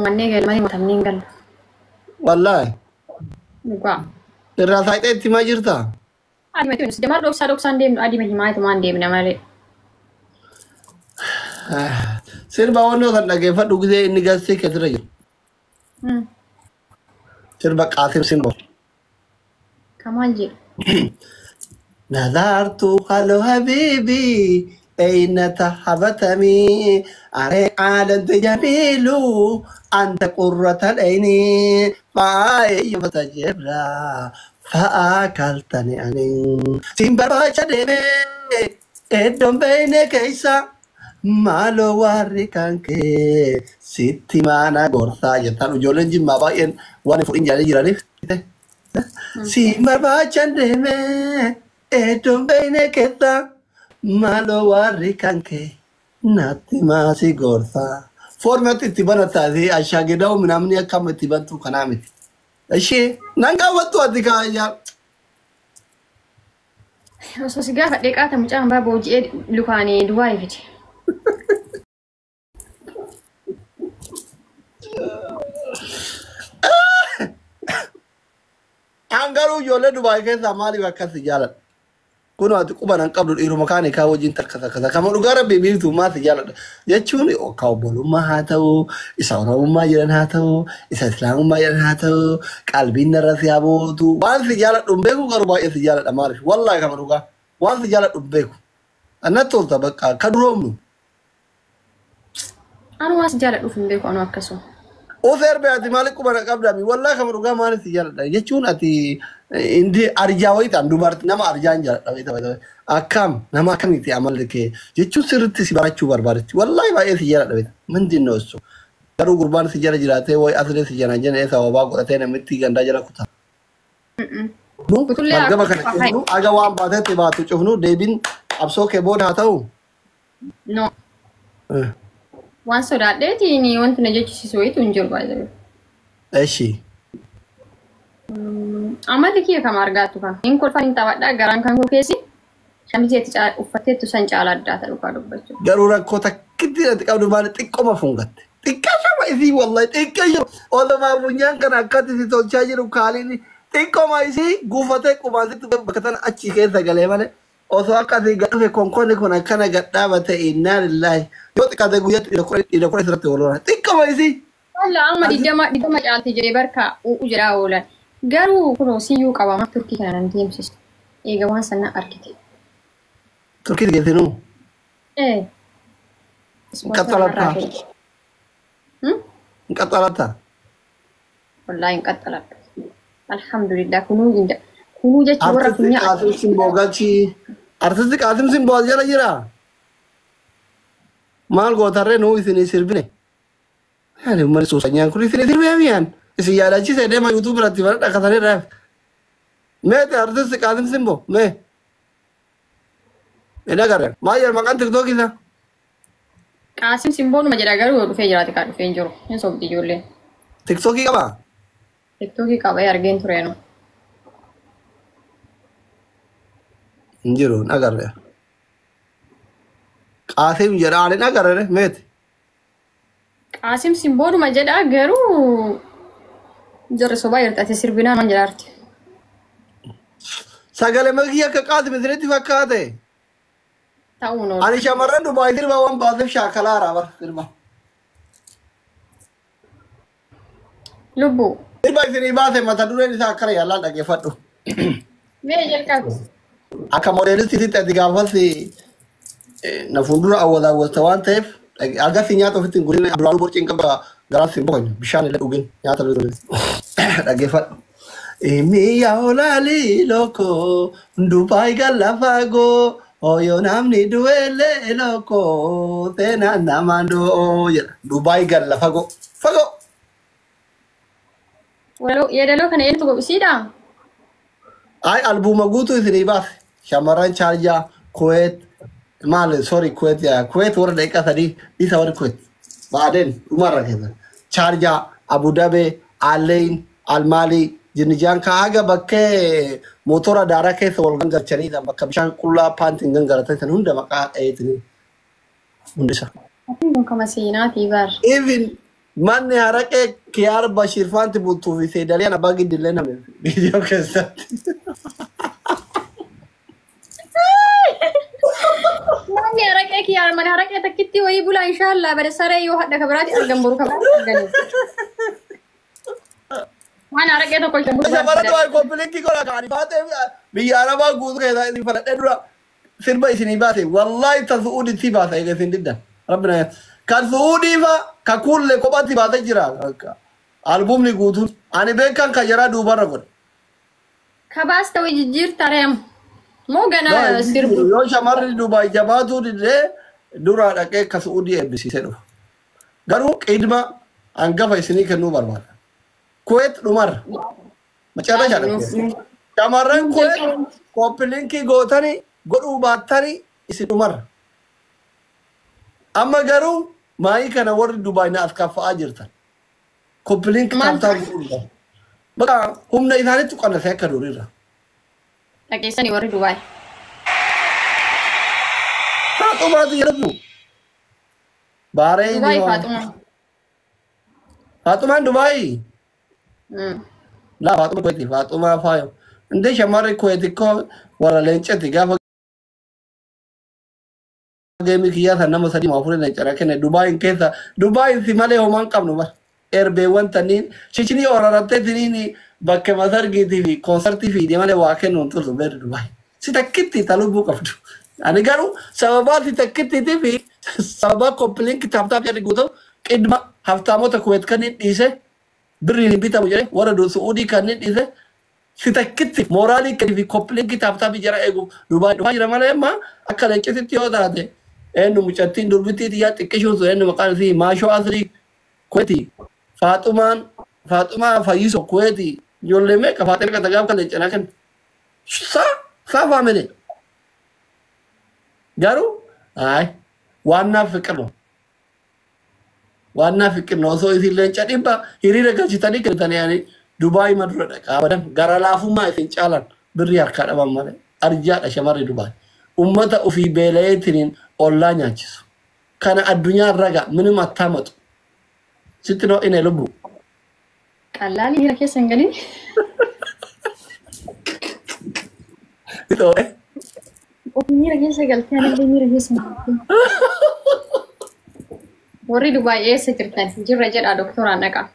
Manne galmanii mootamni gal. Wallahi. Dhugaa. Irraa saayitee itti maa jirtaa? Adi mati unis demar doksaan deemnu adi mati maaytu maan deemna malee. Sirba wannoo kan dhageeffadhu gisee inni gaazexee keessirra jiru. Sirba Qaasim Simboo. Kamal jedhu. نظرت هلو حبيبي أين تحبتني أريك أنت جميل أنت قرة العين فأي فتجبرا فأكلتني أني سيمبرا شديمي إدم بينك إيسا مالو واريكانك ستي مانا غورثا يتانو جولن جيما باين واني فورين جالي جراني سيمبرا شديمي Edom bene keta malo warri kanke nati masi gorfa format itibana tazi ashageda minamni akam itibantu kanamiti ashi nanga watu adika ya Osoo si gaafa dheeqaa ta mucaan baa booji'ee lukaanii duwaa ifite. Angaru yole Dubai kesa mali wakasi jalan kuno ati kuba nan qabdu dhiiru makaane kaa wajjin tarkata kasa kama dhugaa rabbi biiftu maati jaaladha jechuun ka obbolummaa haa ta'u isa oromummaa jiran haa ta'u isa islaamummaa jiran haa ta'u qalbiin narra si habootu waan si jaaladhu hin beeku garuu baay'ee si jaaladha maaliif wallaahi kama dhugaa waan si jaaladhu hin beeku annatti tolta bakka ka duroomnu. Anu waan si jaaladhuuf hin beeku anu akkasuma. Ofer be ati maaliif kuba na qabdami wallaahi kama dhugaa maaliif si jaaladha jechuun ati indi arjaa wayitaan dubartii nama arjaan jaaladha akkam nama akkamitti amalke jechuun sirriitti si barachuu barbaadetti wallaahi baay'ee si jaaladha ምንድን ነው እሱ garuu gurbaan si jala jiraatee way aslee si jana jana eessa wabaa godhatee namitti gandaa jala kutaa. Margama kana cufnu aga waan baatetti baatu cufnu deebiin absoo kee booda haa ta'u. No. Waan sodaadheetiin wanti na jechisiisu wayitu hin jiru baay'ee. Eshi. Amalli kiyya kam argaatu kan hin kolfan hin taphadhaa garaan kan koo keessi shamiseetti uffatteettu san caala addaa ta'u dhugaa dubbachuu. Garuu rakkoo takkitti ati qabdu maali xiqqooma fungatte. Xiqqashama isii wallahi xiqqashama oolmaa bunyaan kana akkatti si tolchaa jiru kaaliin xiqqooma isii guufatee qubaasitti bakka tana achi keessa galee malee osoo akkasii gadhufe konkoonni kun akkana gadhaabate innaa lillaahi yoo xiqqaate guyyaatti dhiira kudha irratti waloona xiqqooma isii. Walla amma digdama caalti jedhee barka u'u jedhaa oolan. Garuu kunoo siyyuu qabama turkii kana nan deemsisu. Eega waan sanna arkite. Turkii geessinuu? Inqaxxalataa? Inqaxxalataa? Wallaahi inqaxxaladha. Alhamdulillah kunuu jechuun warra kunyaa. Artisti Qaasim Simboo galchi. Artisti Qaasim Simboo jala jira. Maal gootarree nuu isinii sirbine? Yaani uummanni suusanyaan kun isinii sirbee miyaan? Isin yaadachiisee deema yuutuub irratti bara dhaqatanii raaf. Meete artisti Qaasim Simboo mee? Ina gareen maal jedha maqaan tiktookii isaa? Qaasim Simboonuma jedha garuu dhufee jiraate kan dhufee hin jiru. Hin sobdi ijoolleen. Tiktookii qabaa? Tiktookii qabee argeen tureenu. Hin jiru hin agarre. Qaasim jedha ani hin agarre meete? Qaasim Simboonuma jedha garuu jarri sobaa hir'ate sirbinaan waan jedhaarti. Sagalee makii akka Qaasim isinitti fakkaate? Ta'uun oolu. Ani shamarran Dubaay sirba waan baaseef shaakalaa raabara sirba. Lubbuu. Sirba isinii baase mata dureen isaa akkana yaallaan dhaggeeffadhu. Mee jalqabu. Akka moodeelistiitti ati gaafas na fuuldura awwaalta waan ta'eef agarsi nyaata ofitti hin guddina duraan borciin qaba garaas hin boqonye bishaan illee dhugin nyaata dhaggeeffadhu. Miya olaali loko Dubaay galafago oyo namni duwele loko tena namando jedha Dubaay galafago fago. Walau yeedaloo kana eenyutu qophiisiidha? Ay albuma guutuu isinii baase shamarran chaarjaa Kuwait maal sorry Kuwait yaa Kuwait warra daqiiqaa sadii isa warra Kuwait baadeen dhumarra keessa chaarjaa Abu Dhabi Alleyn Almaali Jinjaan kaaga bakkee motora daaraa keessa wal gangalchanii bakka bishaan qullaa paantiin gangalatan hunda maqaa dheetini hundisa. Kun kama seenaatii bar. Even من هرقة كيار بشير فان تبوتو في سيدالي أنا باقي دلنا من فيديو كسات ماني أراك يا من أراك تكتي ويبولا إن شاء الله بس سارة يو حد كبرات أرجم برو كبرات أرجم ما أراك itu kau jemput Siapa tu aku beli kiko lah kali baterai biar apa gue kayak ini pada dulu serba sini bahasa wallahi tasudi sih bahasa kayak sini dah Rabbina kan Saudi fa kakul le ko bati bahasa jira album ni gue tuh ane bekan kajara dua ragu kabas tahu jijir tarem mau gana sirbu yo shamar di Dubai jabatu di de dura ada kayak ke Saudi ebisi sedo garu idma angga fa sini kan nu barbar Kuwait Umar macam apa cara Kamaran Kuwait kopiling ki gotari godu batari isi Umar amma garu mai kana war Dubai na afka fa ajirta kopiling ki tamta baka humna idhani tu kana sa kadurira lagi sani war Dubai Fatuma di yabu bare Dubai Fatuma Dubai لا فاطمة كويتي فاطمة فايو عندي شماري كويتي كو ولا لينشتي قافا جيمي كياثا نما سدي مافوري نيچرا كنه دبي كيسا دبي سيمالي همان قام نمبر اير بي 1 تنين شيشني اورارته تنيني بك مدار گيتي في كونسرتي في دي مالي واكن نونتو زبر دبي سيتكتي تالو بو كفتو اني غارو سببات سيتكتي تي في سبب كوبلين كتاب تاب يعني غوتو قدما هفتامو تكويت كنين ديسه بري بيتا بجري ورا دو سعودي كانت إذا ستكتي مورالي كذي كوبلين كتاب تابي جرا إيجو دبي رمانا ما أكلن كذي تيو داده إنه مشتين دوربتي تيا تكشون سو إنه مكان فيه ما شو أصلي كويتي فاطمة فايسو كويتي يولمه كفاتر كتجاب كله جنا كن سا فامني جارو أي وانا فكرنا وانا فكر نوصو يثير لنشا ديبا هيريرا كجتاني كرتاني يعني دبي مدرد كابدن غرالافو ما يفنچالان بريار كدبا مال ارجا اشمار دبي امتا وفي بيليتين اولا نياچس كان الدنيا رغا منم اتامط ستنو اني لبو قلالي هيك سنغني تو وميرا جيسا قالت انا ميرا جيسا وري دبي ايه سكرتان جرا جرا دكتور انك